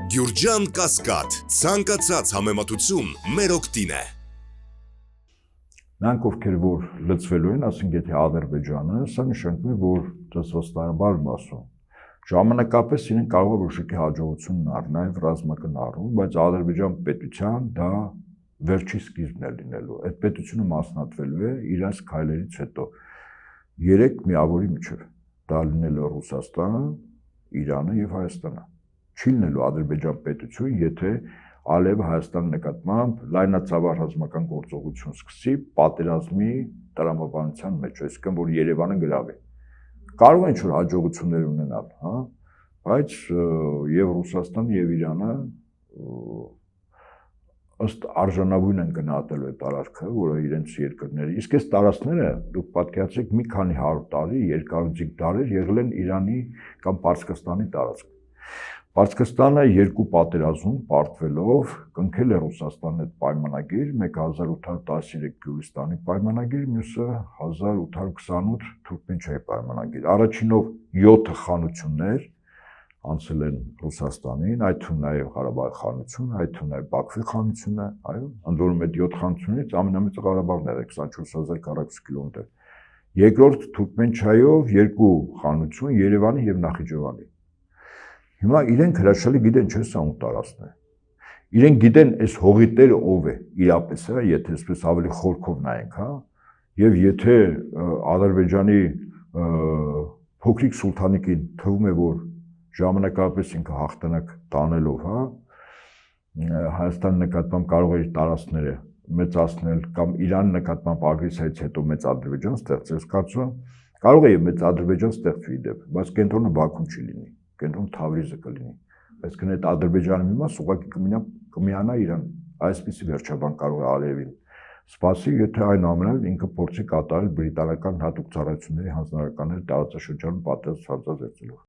Գյուրջան Կասկադ, ցանկացած համեմատություն մեր օգտին է։ Նրանք ովքեր որ լծվելու են, ասենք եթե Ադրբեջանը, սա նշանակում է, որ դասվստահաբար մասում ժամանակապես իրեն կարող է որոշակի հաջողություն առնել ռազմական առումով, բայց Ադրբեջան պետության դա վերջի սկիզբն է լինելու։ Այդ պետությունը մասնատվելու է իրանց քայլերից հետո 3 միավորի միջև։ Դա լինելու Ռուսաստանը, Իրանը եւ Հայաստանը։ Չի լինելու Ադրբեջան պետություն, եթե Ալիևը Հայաստանի նկատմամբ լայնածավալ ռազմական գործողություն սկսի պատերազմի տրամաբանության մեջ, այսինքն որ Երևանը գրավի։ Կարող են ինչ-որ հաջողություններ ունենալ, հա, բայց եւ Ռուսաստանը եւ Իրանը ըստ արժանավույն են գնահատելու այդ տարածքը, որը իրենց երկրները, իսկ այս տարածքները դուք պատկերացրեք մի քանի 100 տարի երկարաձիգ դարեր եղել են Իրանի կամ Պարսկաստանի տարածք։ Պարսկաստանը երկու պատերազմում պարտվելով կնքել է Ռուսաստանի հետ պայմանագիր, մեկը 1813 Գյուլիստանի պայմանագիր, մյուսը 1828 Թուրքմենչայի պայմանագիր։ Առաջինով 7 խանություններ անցել են Ռուսաստանին, այդ թվում նաև Ղարաբաղի խանությունը, այդ թվում նաև Բաքվի խանությունը, այո, ընդ որում այդ 7 խանություններից ամենամեծը Ղարաբաղն է 24000 քառակուսի կիլոմետր։ Երկրորդ Թուրքմենչայով 2 խանություն Երևանի եւ Նախիջևանի։ Հիմա իրենք հրաշալի գիտեն, չէ՞ սա ում տարածքն է։ Իրենք գիտեն այս հողի տերը ով է, իրապես է, եթե այսպես ավելի խորքով նայենք, հա, եւ եթե Ադրբեջանի փոքրիկ սուլթանիկին թվում է, որ ժամանակապես ինքը հաղթանակ տանելով, հա, Հայաստանի նկատմամբ կարող է իր տարածքները մեծացնել կամ Իրանի նկատմամբ ագրեսիայից հետո մեծ Ադրբեջան ստեղծել, կարծում եմ, կարող է եւ մեծ Ադրբեջան ստեղծվի դեպ, բայց կենտրոնը Բաքուն չի լինի, կենտրոնը Թավրիզը կլինի, այսինքն այդ Ադրբեջանի մի մաս ուղղակի կմիանա Իրան, այսպիսի վերջաբան կարող է Ալիևին սպասի, եթե այնուամենայնիվ ինքը փորձի կատարել բրիտանական հատուկ ծառայությունների հանձնարարականների տարածաշրջանում պատերազմ ցածրացնելով։